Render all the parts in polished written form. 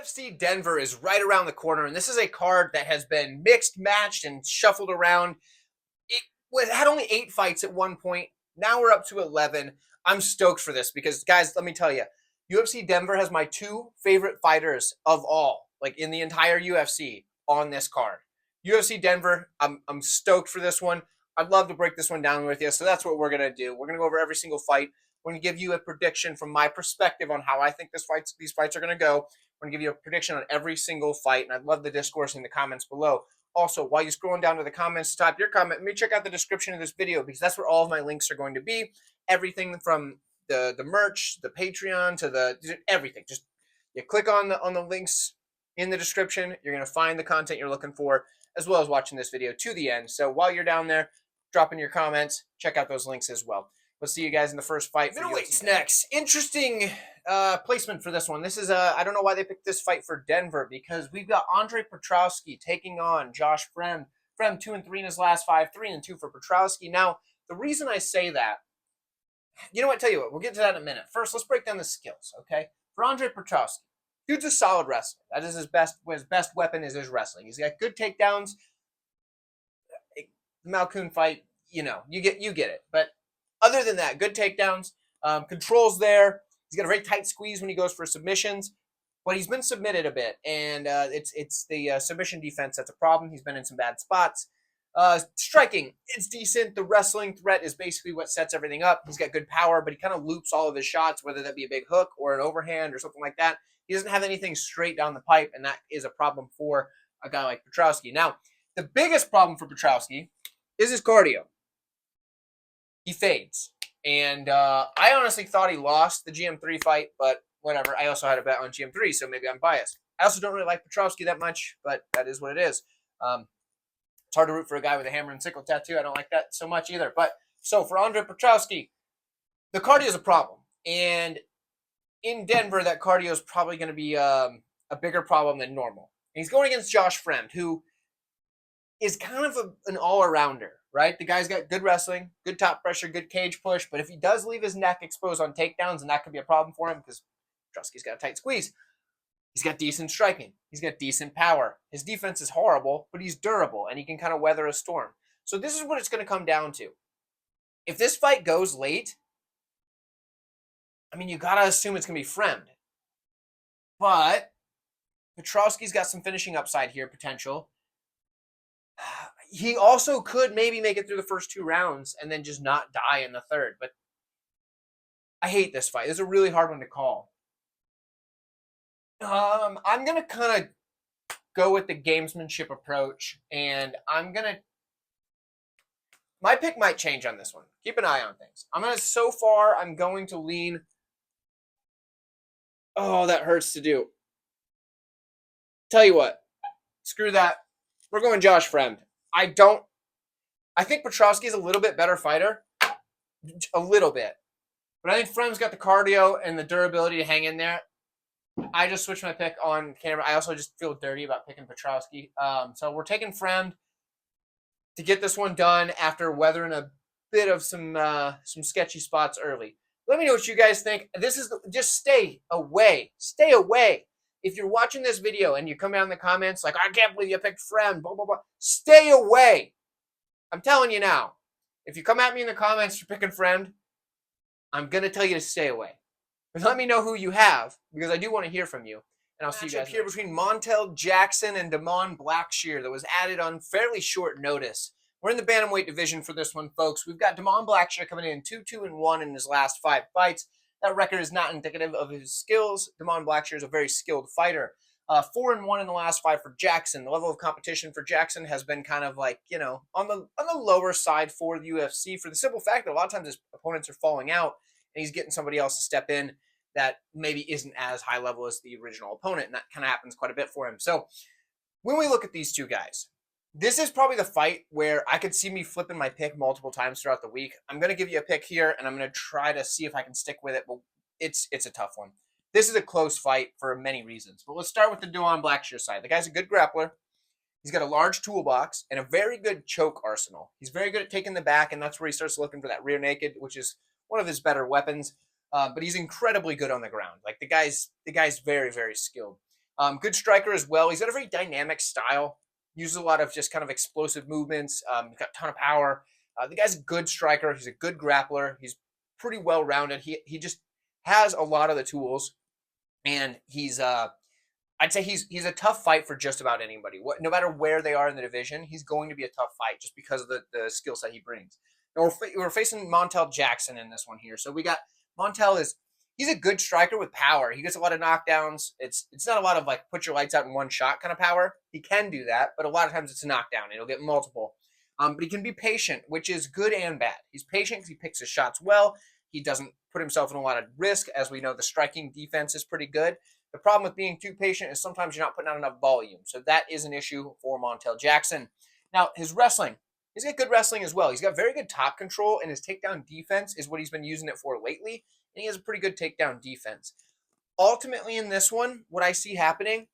UFC Denver is right around the corner, and this is a card that has been mixed, matched, and shuffled around. It had only 8 fights at one point. Now we're up to 11. I'm stoked for this because, guys, let me tell you, UFC Denver has my 2 favorite fighters of all, like in the entire UFC, on this card. UFC Denver, I'm stoked for this one. I'd love to break this one down with you, so that's what we're going to do. We're going to go over every single fight. We're going to give you a prediction from my perspective on how I think these fights are going to go. We're going to give you a prediction on every single fight, and I'd love the discourse in the comments below. Also, while you're scrolling down to the comments, type your comment. Let me check out the description of this video because that's where all of my links are going to be. Everything from the merch, the Patreon, to everything. Just you click on the links in the description. You're going to find the content you're looking for, as well as watching this video to the end. So while you're down there, drop in your comments. Check out those links as well. We'll see you guys in the first fight. Middleweights next. Interesting placement for this one. This is I don't know why they picked this fight for Denver because we've got Andre Petroski taking on Josh Fremd. Fremd 2-3 in his last 5, 3-2 for Petroski. Now, the reason I say that, you know what? Tell you what, we'll get to that in a minute. First, let's break down the skills, okay? For Andre Petroski, dude's a solid wrestler. That is his best weapon is his wrestling. He's got good takedowns. The Malkoon fight, you get it. But other than that, good takedowns, controls there. He's got a very tight squeeze when he goes for submissions, but he's been submitted a bit, and it's the submission defense that's a problem. He's been in some bad spots. Striking, it's decent. The wrestling threat is basically what sets everything up. He's got good power, but he kind of loops all of his shots, whether that be a big hook or an overhand or something like that. He doesn't have anything straight down the pipe, and that is a problem for a guy like Petroski. Now, the biggest problem for Petroski is his cardio. He fades. And I honestly thought he lost the GM3 fight, but whatever. I also had a bet on GM3, so maybe I'm biased. I also don't really like Petroski that much, but that is what it is. It's hard to root for a guy with a hammer and sickle tattoo. I don't like that so much either. But so for Andre Petroski, the cardio is a problem. And in Denver, that cardio is probably going to be a bigger problem than normal. And he's going against Josh Fremd, who is kind of an all-arounder, right? The guy's got good wrestling, good top pressure, good cage push, but if he does leave his neck exposed on takedowns, then that could be a problem for him because Petroski's got a tight squeeze. He's got decent striking. He's got decent power. His defense is horrible, but he's durable, and he can kind of weather a storm. So this is what it's going to come down to. If this fight goes late, I mean, you got to assume it's going to be Fremd. But Petroski's got some finishing upside here, potential. He also could maybe make it through the first 2 rounds and then just not die in the third. But I hate this fight. This is a really hard one to call. I'm going to kind of go with the gamesmanship approach, and my pick might change on this one. Keep an eye on things. So far, I'm going to lean. Oh, that hurts to do. Tell you what, screw that. We're going Josh Fremd. I think Petroski is a little bit better fighter. A little bit. But I think Fremd's got the cardio and the durability to hang in there. I just switched my pick on camera. I also just feel dirty about picking Petroski. So we're taking Fremd to get this one done after weathering a bit of some sketchy spots early. Let me know what you guys think. Just stay away. Stay away. If you're watching this video and you come down in the comments like, I can't believe you picked Fremd, blah, blah, blah, stay away. I'm telling you now. If you come at me in the comments for picking Fremd, I'm going to tell you to stay away. But let me know who you have, because I do want to hear from you. And I'll see you guys here between Montel Jackson and Blackshear that was added on fairly short notice. We're in the bantamweight division for this one, folks. We've got Blackshear coming in 2-2-1 in his last 5 fights. That record is not indicative of his skills. Blackshear is a very skilled fighter. 4-1 in the last 5 for Jackson. The level of competition for Jackson has been kind of like, on the lower side for the UFC, for the simple fact that a lot of times his opponents are falling out and he's getting somebody else to step in that maybe isn't as high level as the original opponent, and that kind of happens quite a bit for him. So when we look at these two guys, this is probably the fight where I could see me flipping my pick multiple times throughout the week. I'm going to give you a pick here, and I'm going to try to see if I can stick with it, but it's a tough one. This is a close fight for many reasons, but let's start with the Blackshear side. The guy's a good grappler. He's got a large toolbox and a very good choke arsenal. He's very good at taking the back, and that's where he starts looking for that rear naked, which is one of his better weapons. But he's incredibly good on the ground. Like the guy's very, very skilled. Good striker as well. He's got a very dynamic style. Uses a lot of just kind of explosive movements. He's got a ton of power. The guy's a good striker. He's a good grappler. He's pretty well rounded. He just has a lot of the tools, and he's I'd say he's a tough fight for just about anybody. No matter where they are in the division, he's going to be a tough fight just because of the skill set he brings. Now we're facing Montel Jackson in this one here. So we got Montel he's a good striker with power. He gets a lot of knockdowns. It's not a lot of like put your lights out in one shot kind of power. He can do that, but a lot of times it's a knockdown. He'll get multiple. But he can be patient, which is good and bad. He's patient because he picks his shots well. He doesn't put himself in a lot of risk. As we know, the striking defense is pretty good. The problem with being too patient is sometimes you're not putting out enough volume. So that is an issue for Montel Jackson. Now, his wrestling. He's got good wrestling as well. He's got very good top control, and his takedown defense is what he's been using it for lately. And he has a pretty good takedown defense. Ultimately, in this one, what I see happening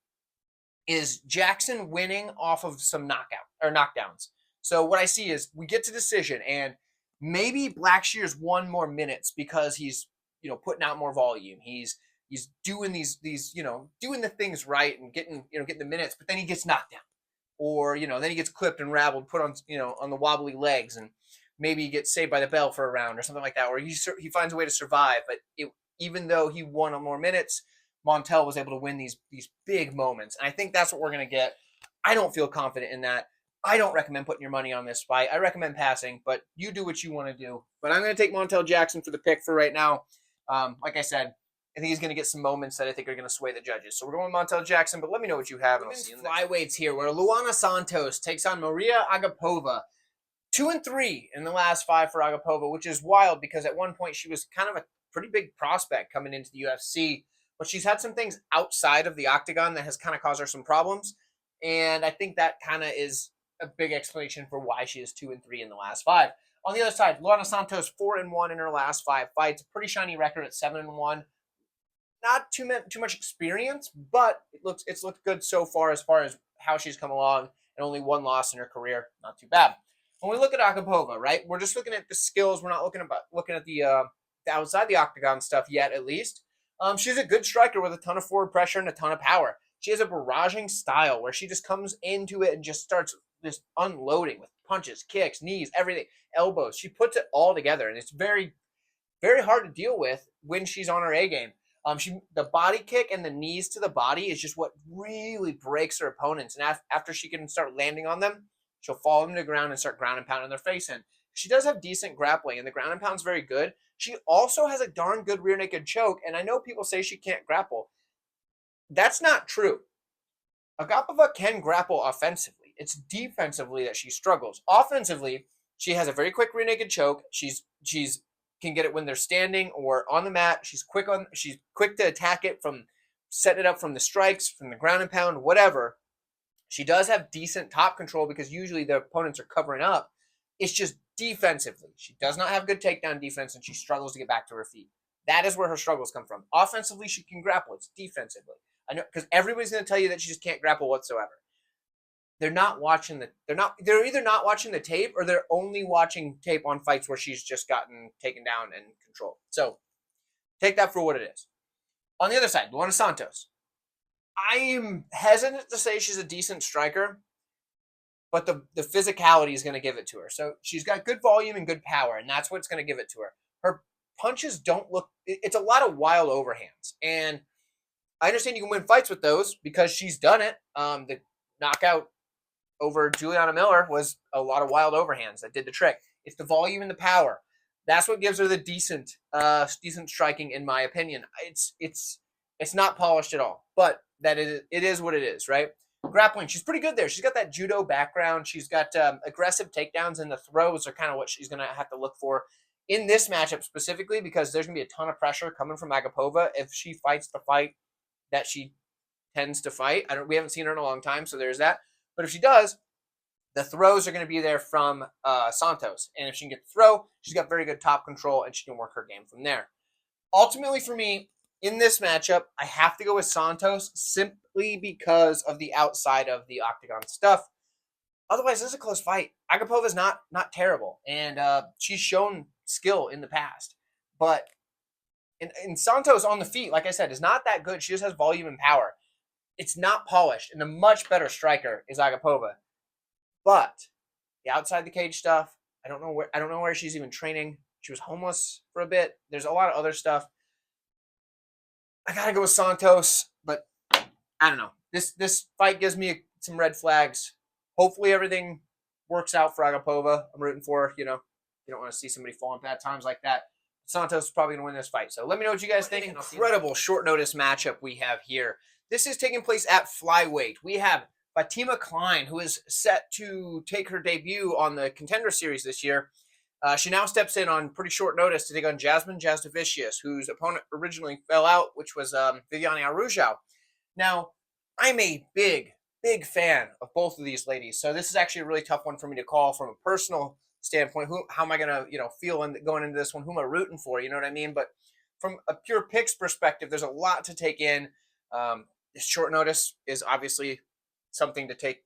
is Jackson winning off of some knockdowns. So what I see is we get to decision, and maybe Blackshear's won more minutes because he's putting out more volume. He's doing these doing the things right and getting the minutes, but then he gets knocked down, or then he gets clipped and rabbled, put on on the wobbly legs, and maybe he gets saved by the bell for a round or something like that, or he finds a way to survive. But even though he won on more minutes, Montel was able to win these big moments, and I think that's what we're gonna get. I don't feel confident in that. I don't recommend putting your money on this fight. I recommend passing, but you do what you want to do. But I'm going to take Montel Jackson for the pick for right now. Like I said, I think he's going to get some moments that I think are going to sway the judges. So we're going with Montel Jackson, but let me know what you have. Women's flyweights here, where Luana Santos takes on Mariya Agapova. 2-3 in the last 5 for Agapova, which is wild because at one point she was kind of a pretty big prospect coming into the UFC, but she's had some things outside of the octagon that has kind of caused her some problems. And I think that kind of is a big explanation for why she is 2-3 in the last 5. On the other side, Luana Santos 4-1 in her last 5 fights. Pretty shiny record at 7-1. Not too much experience, but it's looked good so far as how she's come along, and only 1 loss in her career. Not too bad. When we look at Agapova, right, we're just looking at the skills. We're not looking at the outside the octagon stuff yet, at least. She's a good striker with a ton of forward pressure and a ton of power. She has a barraging style where she just comes into it and just starts just unloading with punches, kicks, knees, everything, elbows. She puts it all together, and it's very, very hard to deal with when she's on her A game. The body kick and the knees to the body is just what really breaks her opponents. And after she can start landing on them, she'll fall them to the ground and start ground and pounding their face in. She does have decent grappling, and the ground and pound's very good. She also has a darn good rear naked choke, and I know people say she can't grapple. That's not true. Agapova can grapple offensively. It's defensively that she struggles. Offensively, she has a very quick rear naked choke. She's can get it when they're standing or on the mat. She's quick to attack it from setting it up from the strikes, from the ground and pound, whatever. She does have decent top control because usually the opponents are covering up. It's just defensively. She does not have good takedown defense, and she struggles to get back to her feet. That is where her struggles come from. Offensively, she can grapple. It's defensively. I know, because everybody's going to tell you that she just can't grapple whatsoever. They're either not watching the tape, or they're only watching tape on fights where she's just gotten taken down and controlled. So take that for what it is. On the other side, Luana Santos. I'm hesitant to say she's a decent striker, but the physicality is going to give it to her. So she's got good volume and good power, and that's what's going to give it to her. Her punches don't look, it's a lot of wild overhands. And I understand you can win fights with those because she's done it. The knockout over Juliana Miller was a lot of wild overhands that did the trick. It's the volume and the power. That's what gives her the decent striking, in my opinion. It's not polished at all, but it is what it is, right? Grappling, she's pretty good there. She's got that judo background. She's got aggressive takedowns, and the throws are kind of what she's going to have to look for in this matchup specifically, because there's going to be a ton of pressure coming from Agapova if she fights the fight that she tends to fight. We haven't seen her in a long time, so there's that. But if she does, the throws are going to be there from Santos. And if she can get the throw, she's got very good top control, and she can work her game from there. Ultimately, for me, in this matchup, I have to go with Santos simply because of the outside of the octagon stuff. Otherwise, this is a close fight. Agapova is not terrible, and she's shown skill in the past. But in Santos on the feet, like I said, is not that good. She just has volume and power. it's not polished, and the much better striker is Agapova. But the outside the cage stuff, I don't know where she's even training. She was homeless for a bit. There's a lot of other stuff. I gotta go with Santos, but I don't know. This fight gives me some red flags. Hopefully everything works out for Agapova. I'm rooting for her. You don't want to see somebody fall in bad times like that. Santos is probably going to win this fight. So let me know what you guys think. Incredible short notice matchup we have here. This is taking place at flyweight. We have Fatima Kline, who is set to take her debut on the Contender Series this year. She now steps in on pretty short notice to take on Jasmine Jasudavicius, whose opponent originally fell out, which was Viviane Araujo. Now, I'm a big fan of both of these ladies, so this is actually a really tough one for me to call from a personal standpoint. How am I gonna feel going into this one? Who am I rooting for? You know what I mean? But from a pure picks perspective, there's a lot to take in. This short notice is obviously something to take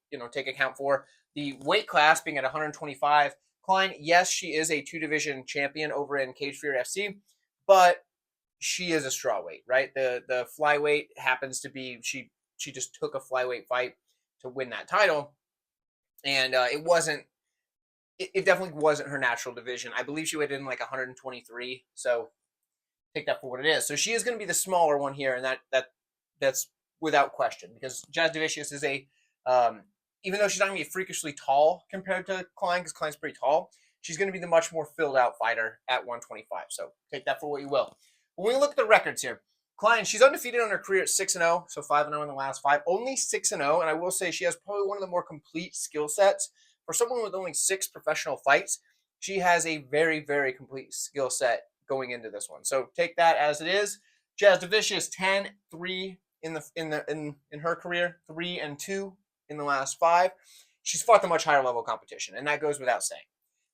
account for. The weight class being at 125. Kline, yes, she is a 2-division champion over in Cage Fear FC, but she is a strawweight, right? The flyweight happens to be she just took a flyweight fight to win that title, and it definitely wasn't her natural division. I believe she weighed in like 123, so take that for what it is. So she is going to be the smaller one here, and that's without question, because Jasudavicius is even though she's not going to be freakishly tall compared to Kline, because Kline's pretty tall, she's going to be the much more filled out fighter at 125. So take that for what you will. When we look at the records here, Kline, she's undefeated on her career at 6-0, so 5-0 in the last 5. Only 6-0, and I will say she has probably one of the more complete skill sets. For someone with only 6 professional fights, she has a very, very complete skill set going into this one. So take that as it is. Jasudavicius 10-3 in her career, 3-2 in the last 5. She's fought the much higher level competition, and that goes without saying.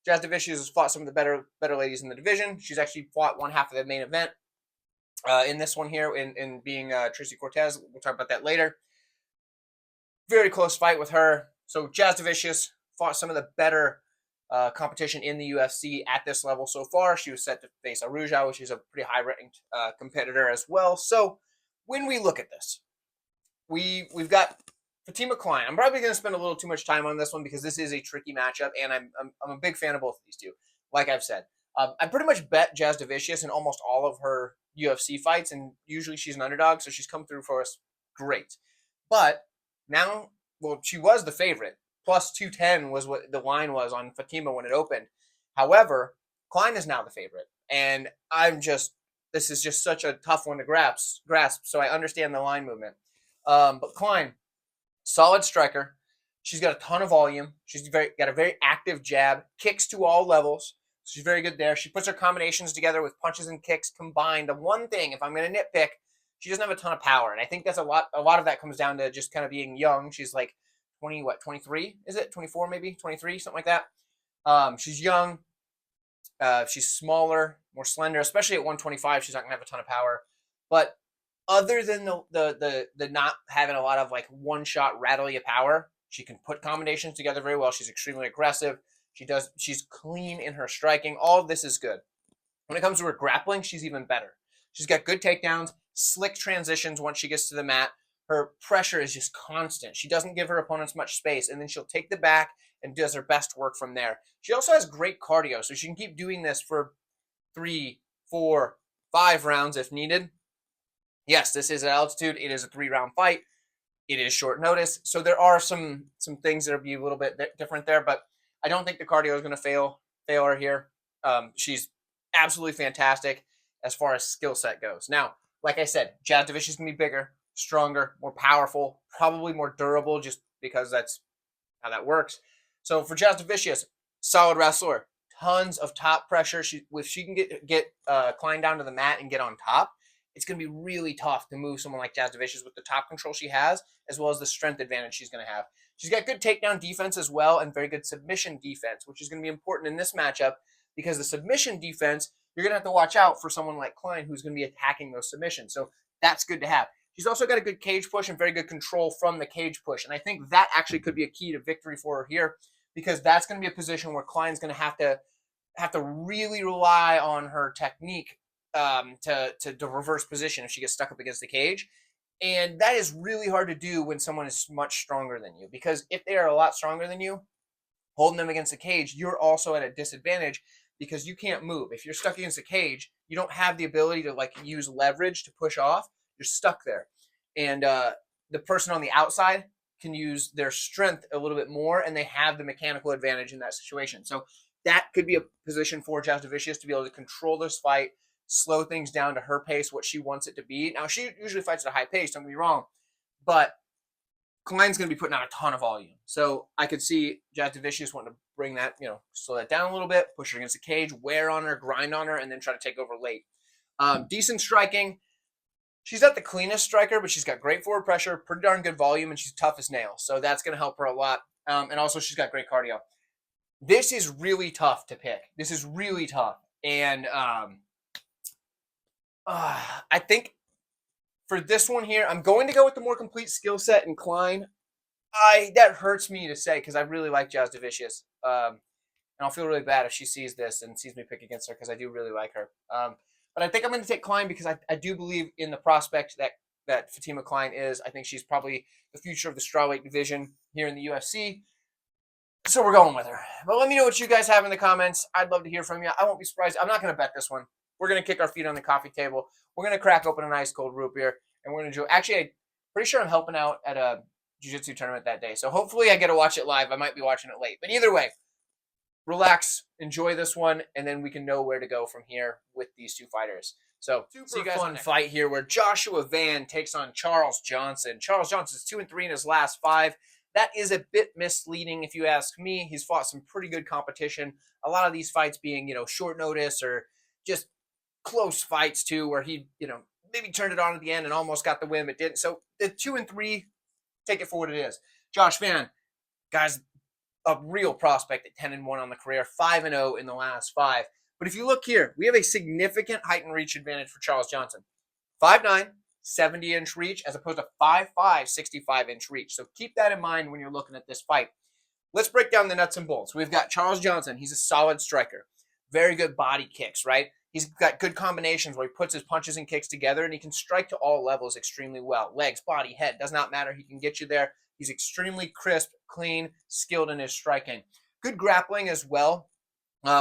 Jasudavicius has fought some of the better ladies in the division. She's actually fought one half of the main event in this one here, in being Tracy Cortez. We'll talk about that later. Very close fight with her. So Jasudavicius fought some of the better competition in the UFC at this level so far. She was set to face Araujo, which is a pretty high-ranked competitor as well. So when we look at this, we've got Fatima Kline. I'm probably going to spend a little too much time on this one because this is a tricky matchup, and I'm a big fan of both of these two. Like I've said, I pretty much bet Jasudavicius in almost all of her UFC fights, and usually she's an underdog, so she's come through for us great. But now, well, she was the favorite. Plus 210 was what the line was on Fatima when it opened. However, Kline is now the favorite, and this is just such a tough one to grasp. So I understand the line movement. But Kline, solid striker. She's got a ton of volume. She's got a very active jab, kicks to all levels. So she's very good there. She puts her combinations together with punches and kicks combined. The one thing, if I'm going to nitpick, she doesn't have a ton of power, and I think that's a lot of that comes down to just kind of being young. She's like 23? Is it 24? Maybe 23, something like that. She's young. She's smaller, more slender, especially at 125. She's not gonna have a ton of power. But other than the not having a lot of like one shot rattly power, she can put combinations together very well. She's extremely aggressive. She's clean in her striking. All of this is good. When it comes to her grappling, she's even better. She's got good takedowns, slick transitions once she gets to the mat. Her pressure is just constant. She doesn't give her opponents much space, and then she'll take the back and does her best work from there. She also has great cardio, so she can keep doing this for 3, 4, 5 rounds if needed. Yes, this is at altitude. It is a 3-round fight. It is short notice, so there are some things that will be a little bit different there, but I don't think the cardio is going to fail her here. She's absolutely fantastic as far as skill set goes. Now, like I said, Jasudavicius is going to be bigger, stronger, more powerful, probably more durable, just because that's how that works. So for Jasudavicius, solid wrestler, tons of top pressure. If she can get Kline down to the mat and get on top, it's going to be really tough to move someone like Jasudavicius with the top control she has, as well as the strength advantage she's going to have. She's got good takedown defense as well, and very good submission defense, which is going to be important in this matchup, because the submission defense, you're going to have to watch out for someone like Kline who's going to be attacking those submissions. So that's good to have. She's also got a good cage push and very good control from the cage push. And I think that actually could be a key to victory for her here, because that's going to be a position where Kline's going to have to really rely on her technique to reverse position if she gets stuck up against the cage. And that is really hard to do when someone is much stronger than you, because if they are a lot stronger than you, holding them against the cage, you're also at a disadvantage because you can't move. If you're stuck against the cage, you don't have the ability to like use leverage to push off. You're stuck there. And the person on the outside can use their strength a little bit more, and they have the mechanical advantage in that situation. So that could be a position for Jasudavicius to be able to control this fight, slow things down to her pace, what she wants it to be. Now, she usually fights at a high pace, don't get me wrong, but Kline's going to be putting out a ton of volume. So I could see Jasudavicius wanting to bring that, slow that down a little bit, push her against the cage, wear on her, grind on her, and then try to take over late. Decent striking. She's not the cleanest striker, but she's got great forward pressure, pretty darn good volume, and she's tough as nails. So that's going to help her a lot. And also, she's got great cardio. This is really tough to pick. This is really tough. And I think for this one here, I'm going to go with the more complete skill set in Kline. That hurts me to say because I really like Jasudavicius. And I'll feel really bad if she sees this and sees me pick against her because I do really like her. But I think I'm going to take Kline because I do believe in the prospect that Fatima Kline is. I think she's probably the future of the strawweight division here in the UFC. So we're going with her. But let me know what you guys have in the comments. I'd love to hear from you. I won't be surprised. I'm not going to bet this one. We're going to kick our feet on the coffee table. We're going to crack open an ice cold root beer. And we're going to enjoy. Actually, I'm pretty sure I'm helping out at a jiu-jitsu tournament that day. So hopefully I get to watch it live. I might be watching it late. But either way, relax, enjoy this one, and then we can know where to go from here with these two fighters. So super fun fight here where Joshua Van takes on Charles Johnson. Charles Johnson's 2-3 in his last 5. That is a bit misleading if you ask me. He's fought some pretty good competition. A lot of these fights being, short notice or just close fights too, where he, maybe turned it on at the end and almost got the win, but didn't. So the 2-3, take it for what it is. Josh Van, guys, a real prospect at 10-1 on the career, 5-0 in the last 5. But if you look here, we have a significant height and reach advantage for Charles Johnson. 5'9", 70-inch reach, as opposed to 5'5", 65-inch reach. So keep that in mind when you're looking at this fight. Let's break down the nuts and bolts. We've got Charles Johnson. He's a solid striker. Very good body kicks, right? He's got good combinations where he puts his punches and kicks together, and he can strike to all levels extremely well. Legs, body, head, does not matter. He can get you there. He's extremely crisp, clean, skilled in his striking. Good grappling as well.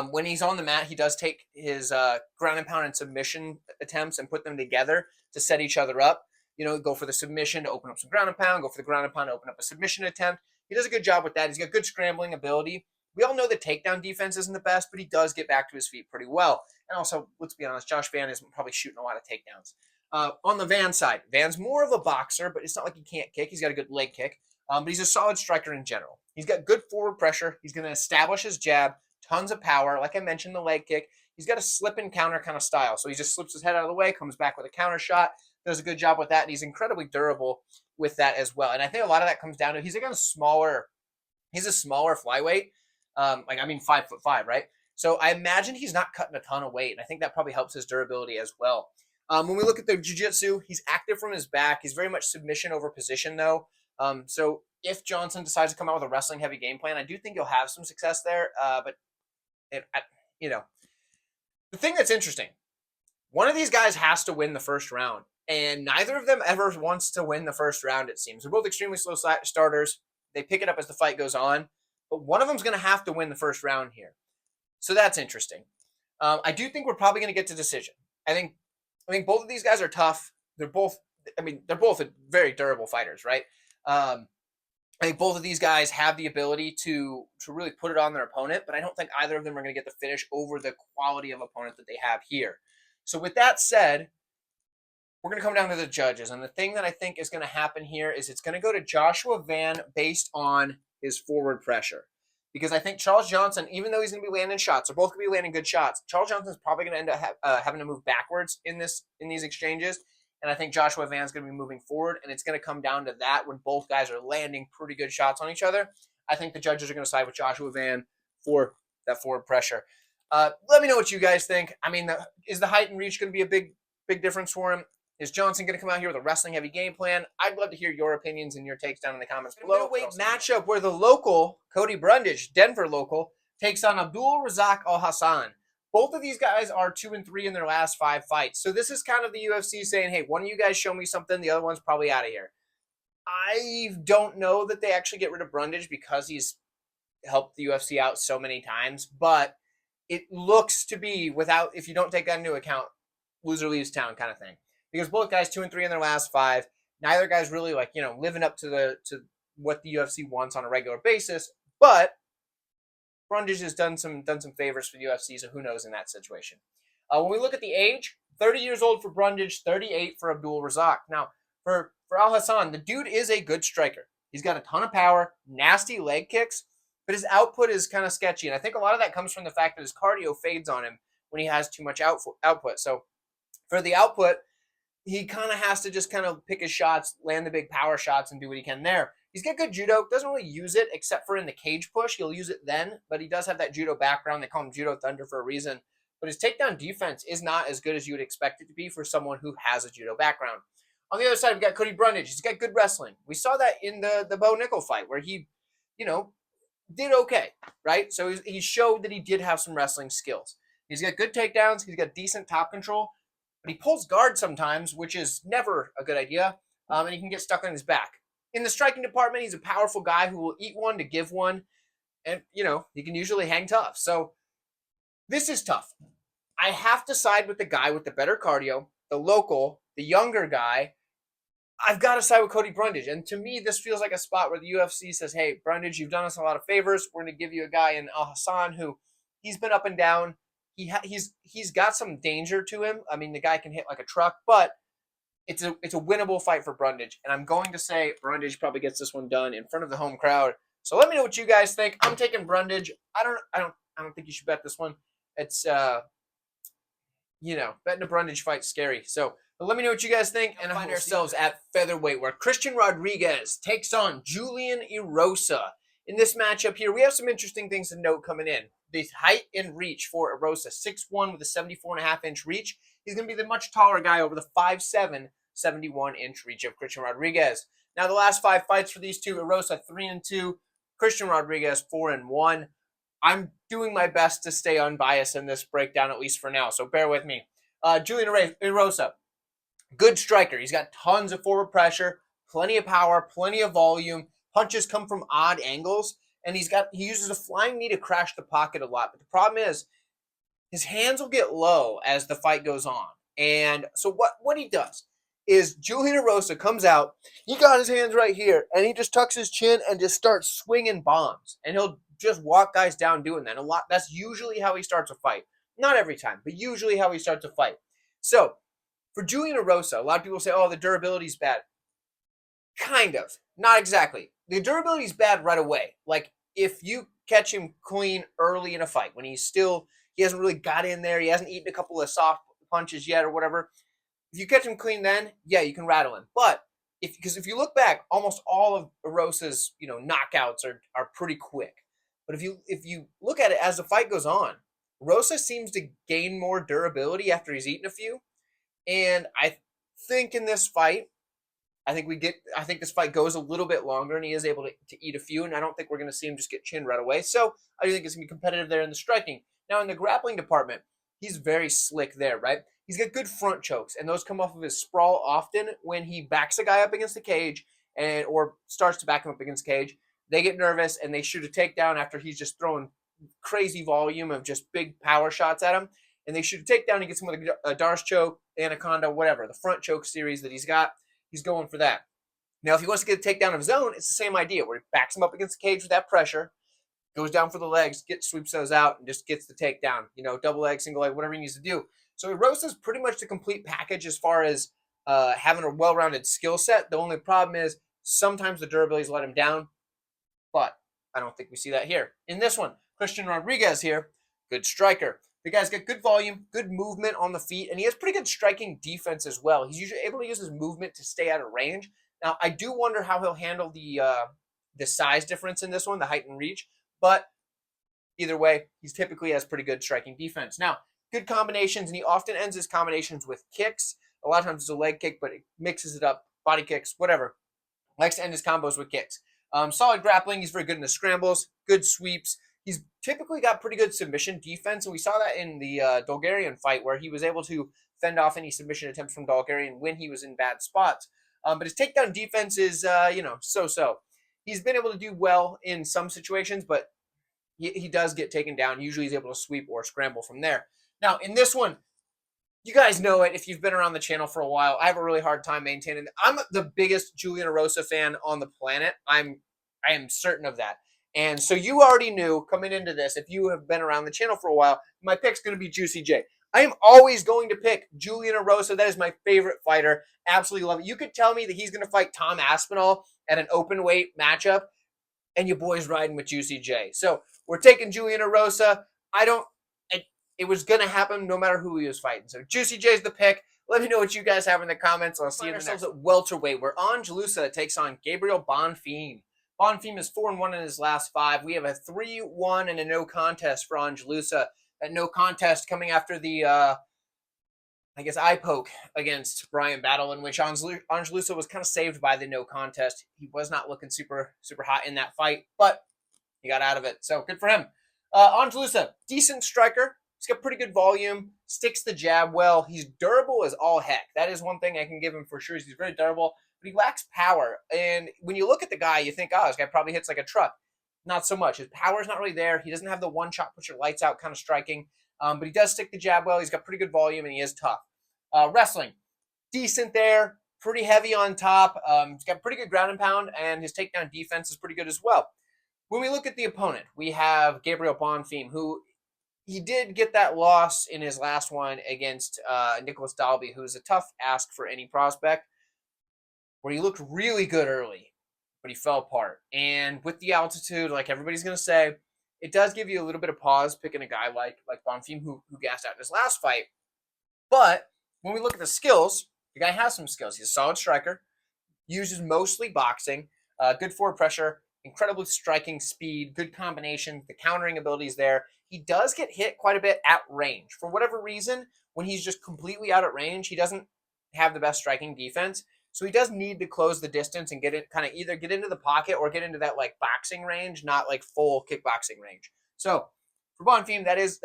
When he's on the mat, he does take his ground and pound and submission attempts and put them together to set each other up. Go for the submission to open up some ground and pound, go for the ground and pound to open up a submission attempt. He does a good job with that. He's got good scrambling ability. We all know the takedown defense isn't the best, but he does get back to his feet pretty well. And also, let's be honest, Josh Van isn't probably shooting a lot of takedowns. On the Van side, Van's more of a boxer, but it's not like he can't kick. He's got a good leg kick, but he's a solid striker in general. He's got good forward pressure. He's going to establish his jab, tons of power. Like I mentioned, the leg kick. He's got a slip and counter kind of style. So he just slips his head out of the way, comes back with a counter shot, does a good job with that, and he's incredibly durable with that as well. And I think a lot of that comes down to he's a smaller flyweight. 5'5", right? So I imagine he's not cutting a ton of weight, and I think that probably helps his durability as well. When we look at the jiu-jitsu, he's active from his back. He's very much submission over position, though. So if Johnson decides to come out with a wrestling-heavy game plan, I do think he'll have some success there. The thing that's interesting, one of these guys has to win the first round, and neither of them ever wants to win the first round, it seems. They're both extremely slow starters. They pick it up as the fight goes on. But one of them's going to have to win the first round here. So that's interesting. I do think we're probably going to get to decision. I think both of these guys are tough. They're both very durable fighters, right? I think both of these guys have the ability to really put it on their opponent, but I don't think either of them are going to get the finish over the quality of opponent that they have here. So with that said, we're going to come down to the judges. And the thing that I think is going to happen here is it's going to go to Joshua Van based on his forward pressure. Because I think Charles Johnson, even though he's going to be landing shots, they're both going to be landing good shots, Charles Johnson's probably going to end up having to move backwards in these exchanges. And I think Joshua Van's going to be moving forward, and it's going to come down to that when both guys are landing pretty good shots on each other. I think the judges are going to side with Joshua Van for that forward pressure. Let me know what you guys think. Is the height and reach going to be a big difference for him? Is Johnson going to come out here with a wrestling-heavy game plan? I'd love to hear your opinions and your takes down in the comments below. Middleweight matchup where the local, Cody Brundage, Denver local, takes on Abdul Razak Alhassan. Both of these guys are 2-3 in their last 5 fights. So this is kind of the UFC saying, hey, one of you guys show me something, the other one's probably out of here. I don't know that they actually get rid of Brundage because he's helped the UFC out so many times, but it looks to be, without, if you don't take that into account, loser leaves town kind of thing. Because both guys 2-3 in their last 5. Neither guy's really living up to what the UFC wants on a regular basis, but Brundage has done some favors for the UFC, so who knows in that situation. When we look at the age, 30 years old for Brundage, 38 for Abdul Razak. Now, for Alhassan, the dude is a good striker. He's got a ton of power, nasty leg kicks, but his output is kind of sketchy. And I think a lot of that comes from the fact that his cardio fades on him when he has too much output. So for the output, he kind of has to just kind of pick his shots, land the big power shots, and do what he can there. He's got good judo. Doesn't really use it except for in the cage push. He'll use it then, but he does have that judo background. They call him Judo Thunder for a reason. But his takedown defense is not as good as you would expect it to be for someone who has a judo background. On the other side, we've got Cody Brundage. He's got good wrestling. We saw that in the Bo Nickel fight where he, did okay, right? So he showed that he did have some wrestling skills. He's got good takedowns. He's got decent top control. But he pulls guard sometimes, which is never a good idea, and he can get stuck on his back. In the striking department, he's a powerful guy who will eat one to give one, and, he can usually hang tough. So this is tough. I have to side with the guy with the better cardio, the local, the younger guy. I've got to side with Cody Brundage. And to me, this feels like a spot where the UFC says, hey, Brundage, you've done us a lot of favors. We're going to give you a guy in Alhassan who he's been up and down. He's got some danger to him. I mean, the guy can hit like a truck, but it's a winnable fight for Brundage. And I'm going to say Brundage probably gets this one done in front of the home crowd. So let me know what you guys think. I'm taking Brundage. I don't think you should bet this one. It's betting a Brundage fight's scary. So but let me know what you guys think. And find ourselves at featherweight, where Christian Rodriguez takes on Julian Erosa. In this matchup here, we have some interesting things to note coming in. The height and reach for Erosa, 6'1" with a 74.5-inch reach. He's going to be the much taller guy over the 5'7", 71-inch reach of Christian Rodriguez. Now, the last 5 fights for these two, Erosa 3-2, Christian Rodriguez 4-1. I'm doing my best to stay unbiased in this breakdown, at least for now, so bear with me. Julian Erosa, good striker. He's got tons of forward pressure, plenty of power, plenty of volume. Punches come from odd angles, and he uses a flying knee to crash the pocket a lot. But the problem is his hands will get low as the fight goes on. And so what he does is Julian Erosa comes out, he got his hands right here, and he just tucks his chin and just starts swinging bombs. And he'll just walk guys down doing that. That's usually how he starts a fight. Not every time, but usually how he starts a fight. So for Julian Erosa, a lot of people say, oh, the durability's bad. Kind of. Not exactly. The durability's bad right away. Like, if you catch him clean early in a fight, when he hasn't really got in there, he hasn't eaten a couple of soft punches yet or whatever, if you catch him clean then, yeah, you can rattle him. But because if you look back, almost all of Erosa's, knockouts are pretty quick. But if you look at it as the fight goes on, Erosa seems to gain more durability after he's eaten a few. And I think in this fight, I think this fight goes a little bit longer, and he is able to eat a few, and I don't think we're going to see him just get chinned right away. So I do think it's going to be competitive there in the striking. Now, in the grappling department, he's very slick there, right? He's got good front chokes, and those come off of his sprawl often when he backs a guy up against the cage or starts to back him up against the cage. They get nervous, and they shoot a takedown after he's just throwing crazy volume of just big power shots at him. And they shoot a takedown, he gets him with a Darce choke, Anaconda, whatever. The front choke series that he's got, he's going for that. Now, if he wants to get a takedown of his own, it's the same idea, where he backs him up against the cage with that pressure, goes down for the legs, sweeps those out, and just gets the takedown. Double leg, single leg, whatever he needs to do. So Erosa's pretty much the complete package as far as having a well-rounded skill set. The only problem is sometimes the durability's let him down, but I don't think we see that here. In this one, Christian Rodriguez here, good striker. The guy's got good volume, good movement on the feet, and he has pretty good striking defense as well. He's usually able to use his movement to stay out of range. Now, I do wonder how he'll handle the size difference in this one, the height and reach, but either way, he typically has pretty good striking defense. Now, good combinations, and he often ends his combinations with kicks. A lot of times it's a leg kick, but it mixes it up, body kicks, whatever. Likes to end his combos with kicks. Solid grappling. He's very good in the scrambles, good sweeps. He's typically got pretty good submission defense, and we saw that in the Bulgarian fight where he was able to fend off any submission attempts from Bulgarian when he was in bad spots. But his takedown defense is, so-so. He's been able to do well in some situations, but he does get taken down. Usually he's able to sweep or scramble from there. Now, in this one, you guys know it if you've been around the channel for a while. I have a really hard time maintaining it. I'm the biggest Julian Erosa fan on the planet. I am certain of that. And so you already knew coming into this, if you have been around the channel for a while, my pick's going to be Juicy J. I am always going to pick Julian Erosa. That is my favorite fighter. Absolutely love it. You could tell me that he's going to fight Tom Aspinall at an open weight matchup, and your boy's riding with Juicy J. So we're taking Julian Erosa. It was going to happen no matter who he was fighting. So Juicy J's the pick. Let me know what you guys have in the comments. I'll see you ourselves at welterweight, where Ange Loosa takes on Gabriel Bonfim. Bonfim is 4-1 in his last 5. We have a 3-1 and a no contest for Ange Loosa. That no contest coming after the, eye poke against Brian Battle, in which Ange Loosa was kind of saved by the no contest. He was not looking super hot in that fight, but he got out of it. So good for him. Ange Loosa, decent striker. He's got pretty good volume, sticks the jab well. He's durable as all heck. That is one thing I can give him for sure. He's very durable, but he lacks power. And when you look at the guy, you think, oh, this guy probably hits like a truck. Not so much. His power is not really there. He doesn't have the one shot, put your lights out kind of striking, but he does stick the jab well. He's got pretty good volume, and he is tough. Wrestling, decent there, pretty heavy on top. He's got pretty good ground and pound, and his takedown defense is pretty good as well. When we look at the opponent, we have Gabriel Bonfim, who he did get that loss in his last one against Nicholas Dalby, who's a tough ask for any prospect, where he looked really good early, but he fell apart. And with the altitude, like everybody's going to say, it does give you a little bit of pause picking a guy like Bonfim who gassed out in his last fight. But when we look at the skills, the guy has some skills. He's a solid striker, uses mostly boxing, good forward pressure, incredibly striking speed, good combination, the countering abilities there. He does get hit quite a bit at range. For whatever reason, when he's just completely out at range, he doesn't have the best striking defense. So he does need to close the distance and get it, kind of either get into the pocket or get into that like boxing range, not like full kickboxing range. So for Bonfim, that is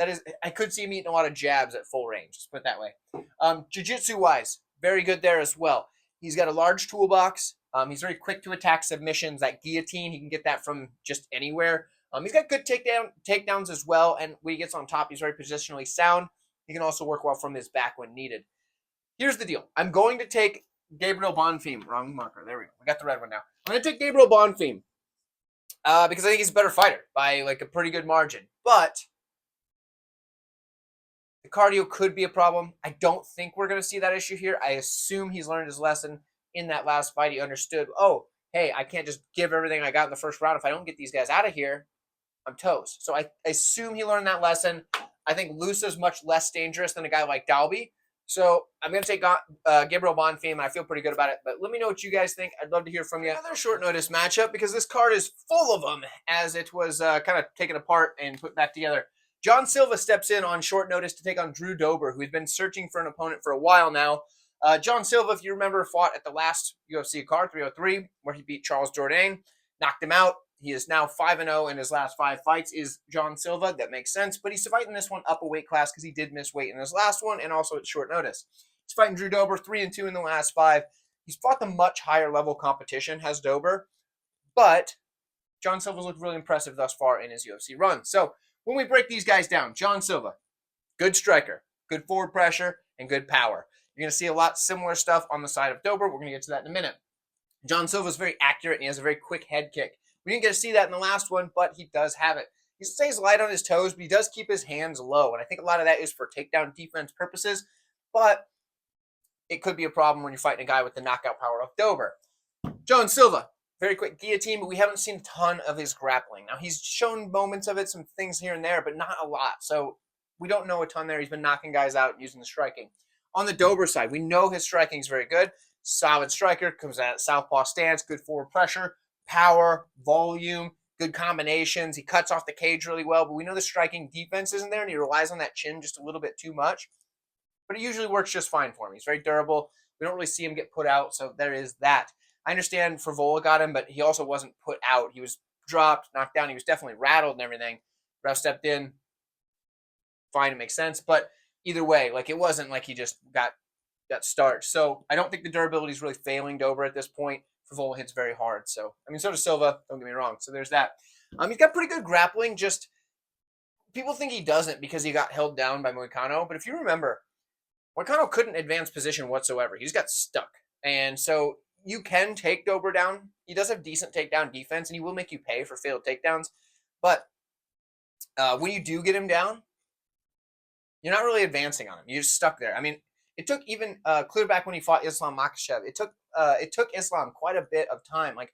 I could see him eating a lot of jabs at full range. Let's put it that way. Jiu-jitsu wise, very good there as well. He's got a large toolbox. He's very quick to attack submissions. That guillotine, he can get that from just anywhere. He's got good takedowns as well, and when he gets on top, he's very positionally sound. He can also work well from his back when needed. Here's the deal. I'm going to take Gabriel Bonfim. Wrong marker. There we go. We got the red one now. I'm going to take Gabriel Bonfim because I think he's a better fighter by like a pretty good margin. But the cardio could be a problem. I don't think we're going to see that issue here. I assume he's learned his lesson in that last fight. He understood, oh, hey, I can't just give everything I got in the first round. If I don't get these guys out of here, I'm toast. So I assume he learned that lesson. I think Loosa is much less dangerous than a guy like Dalby. So I'm going to take Gabriel Bonfim, and I feel pretty good about it. But let me know what you guys think. I'd love to hear from you. Another short notice matchup, because this card is full of them as it was kind of taken apart and put back together. John Silva steps in on short notice to take on Drew Dober, who's been searching for an opponent for a while now. John Silva, if you remember, fought at the last UFC card, 303, where he beat Charles Jourdain, knocked him out. He is now 5-0 in his last 5 fights, is John Silva. That makes sense. But he's fighting this one up a weight class because he did miss weight in his last one and also at short notice. He's fighting Drew Dober, 3-2 in the last 5. He's fought the much higher level competition, has Dober. But John Silva's looked really impressive thus far in his UFC run. So when we break these guys down, John Silva, good striker, good forward pressure, and good power. You're going to see a lot similar stuff on the side of Dober. We're going to get to that in a minute. John Silva is very accurate, and he has a very quick head kick. We didn't get to see that in the last one, but he does have it. He stays light on his toes, but he does keep his hands low, and I think a lot of that is for takedown defense purposes, but it could be a problem when you're fighting a guy with the knockout power of Dober. John Silva, very quick guillotine, but we haven't seen a ton of his grappling. Now, he's shown moments of it, some things here and there, but not a lot, so we don't know a ton there. He's been knocking guys out using the striking. On the Dober side, we know his striking is very good. Solid striker, comes out southpaw stance, good forward pressure, power, volume, good combinations. He cuts off the cage really well, but we know the striking defense isn't there, and he relies on that chin just a little bit too much. But it usually works just fine for him. He's very durable. We don't really see him get put out, so there is that. I understand Frivola got him, but he also wasn't put out. He was dropped, knocked down. He was definitely rattled and everything. Ref stepped in. Fine, it makes sense. But either way, like it wasn't like he just got starched. So I don't think the durability is really failing Dober at this point. Favola hits very hard. So, I mean, so does Silva. Don't get me wrong. So there's that. He's got pretty good grappling. Just people think he doesn't because he got held down by Moicano. But if you remember, Moicano couldn't advance position whatsoever. He just got stuck. And so you can take Dober down. He does have decent takedown defense, and he will make you pay for failed takedowns. But when you do get him down, you're not really advancing on him. You're just stuck there. I mean, it took even clear back when he fought Islam Makhachev. It took Islam quite a bit of time. Like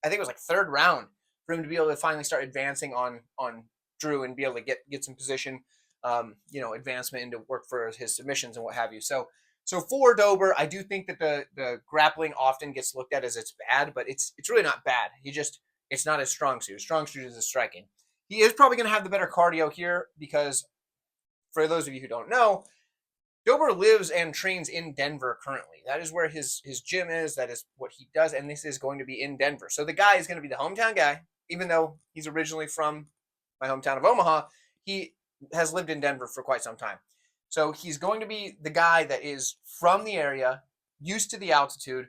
I think it was like third round for him to be able to finally start advancing on Drew and be able to get some position, advancement into work for his submissions and what have you. So for Dober, I do think that the grappling often gets looked at as it's bad, but it's really not bad. It's not his strong suit. His strong suit is his striking. He is probably going to have the better cardio here because, for those of you who don't know, Dober lives and trains in Denver currently. That is where his gym is. That is what he does, and this is going to be in Denver. So the guy is going to be the hometown guy, even though he's originally from my hometown of Omaha. He has lived in Denver for quite some time. So he's going to be the guy that is from the area, used to the altitude.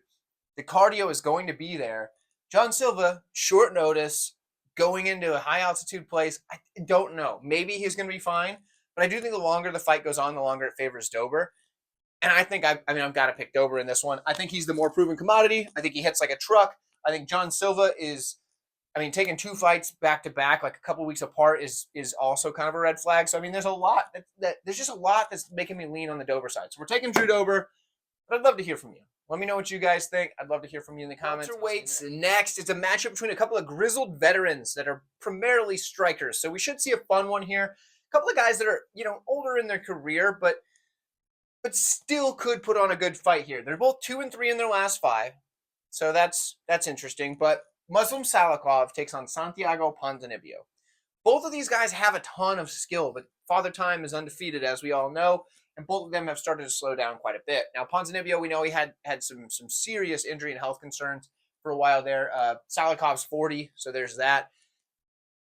The cardio is going to be there. John Silva, short notice, going into a high altitude place. I don't know. Maybe he's going to be fine. But I do think the longer the fight goes on, the longer it favors Dober. And I think, I've got to pick Dober in this one. I think he's the more proven commodity. I think he hits like a truck. I think John Silva is, taking 2 fights back to back, like a couple weeks apart, is also kind of a red flag. So, there's a lot there's just a lot that's making me lean on the Dober side. So we're taking Drew Dober, but I'd love to hear from you. Let me know what you guys think. I'd love to hear from you in the comments. Weights next. It's a matchup between a couple of grizzled veterans that are primarily strikers. So we should see a fun one here. Couple of guys that are, older in their career, but still could put on a good fight here. They're both 2-3 in their last 5, so that's interesting. But Muslim Salikhov takes on Santiago Ponzinibbio. Both of these guys have a ton of skill, but Father Time is undefeated, as we all know, and both of them have started to slow down quite a bit. Now, Ponzinibbio, we know he had some serious injury and health concerns for a while there. Salikhov's 40, so there's that.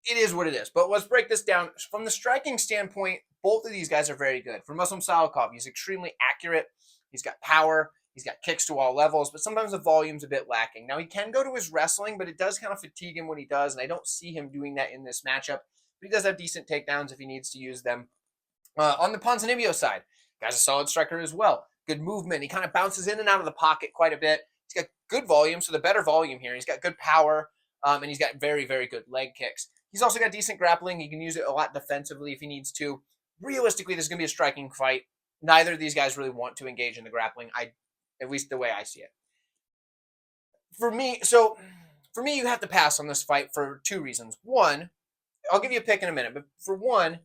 It is what it is. But let's break this down. From the striking standpoint, both of these guys are very good. For Muslim Salikhov, he's extremely accurate. He's got power. He's got kicks to all levels, but sometimes the volume's a bit lacking. Now, he can go to his wrestling, but it does kind of fatigue him when he does, and I don't see him doing that in this matchup. But he does have decent takedowns if he needs to use them. On the Ponzinibbio side, guy's a solid striker as well. Good movement. He kind of bounces in and out of the pocket quite a bit. He's got good volume, so the better volume here. He's got good power, and he's got very, very good leg kicks. He's also got decent grappling. He can use it a lot defensively if he needs to. Realistically, this is going to be a striking fight. Neither of these guys really want to engage in the grappling, at least the way I see it. For me, you have to pass on this fight for 2 reasons. One, I'll give you a pick in a minute, but for one,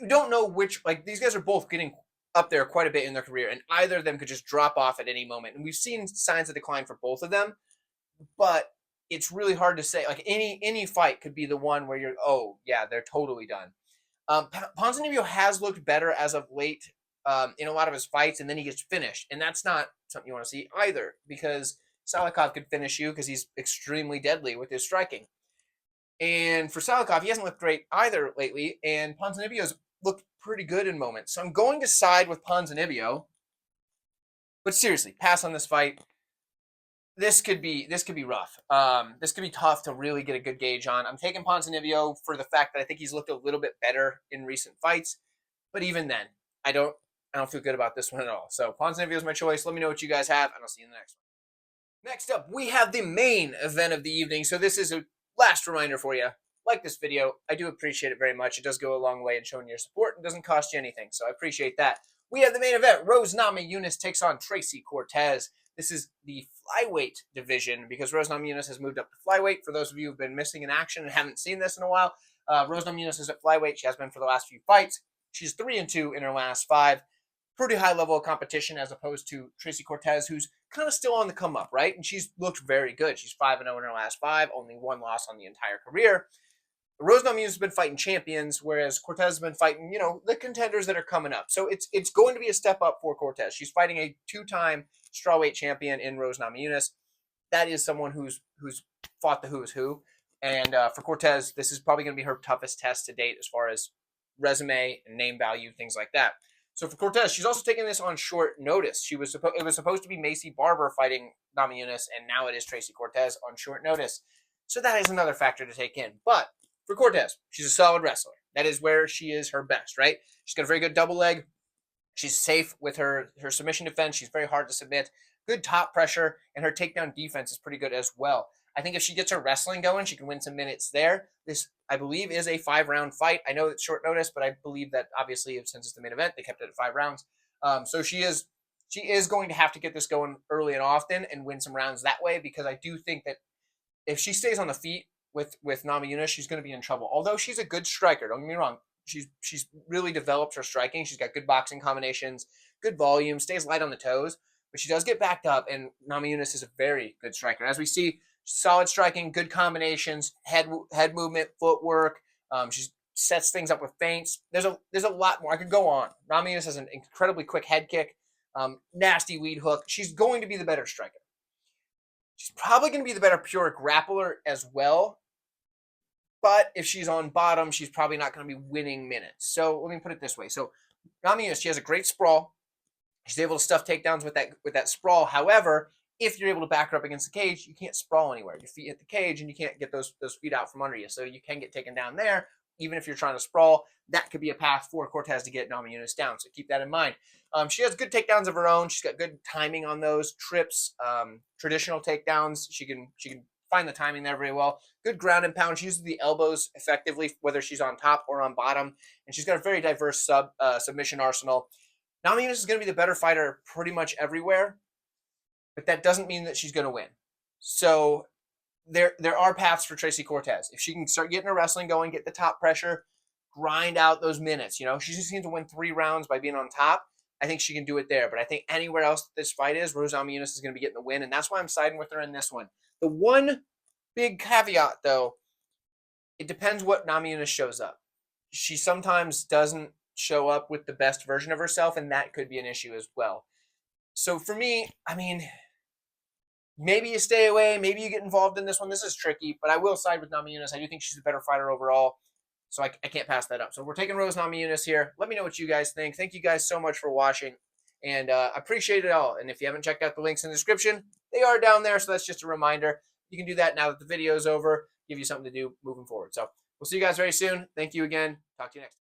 you don't know which, these guys are both getting up there quite a bit in their career, and either of them could just drop off at any moment. And we've seen signs of decline for both of them, but it's really hard to say. Like any fight could be the one where you're, oh yeah, they're totally done. Ponzinibbio has looked better as of late in a lot of his fights, and then he gets finished, and that's not something you want to see either, because Salikhov could finish you because he's extremely deadly with his striking. And for Salikhov, he hasn't looked great either lately, and Ponzinibbio's looked pretty good in moments. So I'm going to side with Ponzinibbio, but seriously, pass on this fight. This could be rough. This could be tough to really get a good gauge on. I'm taking Ponzinibbio for the fact that I think he's looked a little bit better in recent fights, but even then, I don't feel good about this one at all. So Ponzinibbio is my choice. Let me know what you guys have, and I'll see you in the next one. Next up, we have the main event of the evening. So this is a last reminder for you. Like this video. I do appreciate it very much. It does go a long way in showing your support. It doesn't cost you anything, so I appreciate that. We have the main event. Namajunas takes on Tracy Cortez. This is the flyweight division because Namajunas has moved up to flyweight. For those of you who've been missing in action and haven't seen this in a while, Namajunas is at flyweight. She has been for the last few fights. She's 3-2 in her last 5. Pretty high level of competition as opposed to Tracy Cortez, who's kind of still on the come up, right? And she's looked very good. She's 5-0 in her last 5, only 1 loss on the entire career. Namajunas has been fighting champions, whereas Cortez has been fighting, the contenders that are coming up. So it's going to be a step up for Cortez. She's fighting a 2-time strawweight champion in Namajunas. That is someone who's fought the who's who, And for Cortez, this is probably going to be her toughest test to date as far as resume and name value, things like that. So for Cortez, she's also taking this on short notice. It was supposed to be Macy Barber fighting Namajunas, and now it is Tracy Cortez on short notice. So that is another factor to take in. But for Cortez, she's a solid wrestler. That is where she is her best, right? She's got a very good double leg. She's safe with her submission defense. She's very hard to submit. Good top pressure, and her takedown defense is pretty good as well. I think if she gets her wrestling going, she can win some minutes there. This, I believe, is a 5-round fight. I know it's short notice, but I believe that obviously since it's the main event, they kept it at 5 rounds. So she is going to have to get this going early and often and win some rounds that way, because I do think that if she stays on the feet with Namajunas, she's going to be in trouble. Although she's a good striker, don't get me wrong. She's really developed her striking. She's got good boxing combinations, good volume, stays light on the toes, but she does get backed up, and Namajunas is a very good striker. As we see, solid striking, good combinations, head movement, footwork. She sets things up with feints. There's a lot more. I could go on. Namajunas has an incredibly quick head kick, nasty lead hook. She's going to be the better striker. She's probably going to be the better pure grappler as well. But if she's on bottom, she's probably not going to be winning minutes. So let me put it this way. So Namajunas, she has a great sprawl. She's able to stuff takedowns with that sprawl. However, if you're able to back her up against the cage, you can't sprawl anywhere. Your feet hit the cage, and you can't get those feet out from under you. So you can get taken down there, even if you're trying to sprawl. That could be a path for Cortez to get Namajunas down. So keep that in mind. She has good takedowns of her own. She's got good timing on those trips, traditional takedowns. She can find the timing there very well. Good ground and pound. She uses the elbows effectively, whether she's on top or on bottom. And she's got a very diverse submission arsenal. Namajunas is going to be the better fighter pretty much everywhere, but that doesn't mean that she's going to win. So there are paths for Tracy Cortez. If she can start getting her wrestling going, get the top pressure, grind out those minutes. You know, she just needs to win 3 rounds by being on top. I think she can do it there. But I think anywhere else this fight is, Rose Namajunas is going to be getting the win, and that's why I'm siding with her in this one. The one big caveat, though, it depends what Namajunas shows up. She sometimes doesn't show up with the best version of herself, and that could be an issue as well. So for me, I mean, maybe you stay away, maybe you get involved in this one. This is tricky, but I will side with Namajunas. I do think she's a better fighter overall, so I can't pass that up. So we're taking Rose Namajunas here. Let me know what you guys think. Thank you guys so much for watching, and I appreciate it all. And if you haven't checked out the links in the description, they are down there, so that's just a reminder. You can do that now that the video is over, give you something to do moving forward. So we'll see you guys very soon. Thank you again. Talk to you next time.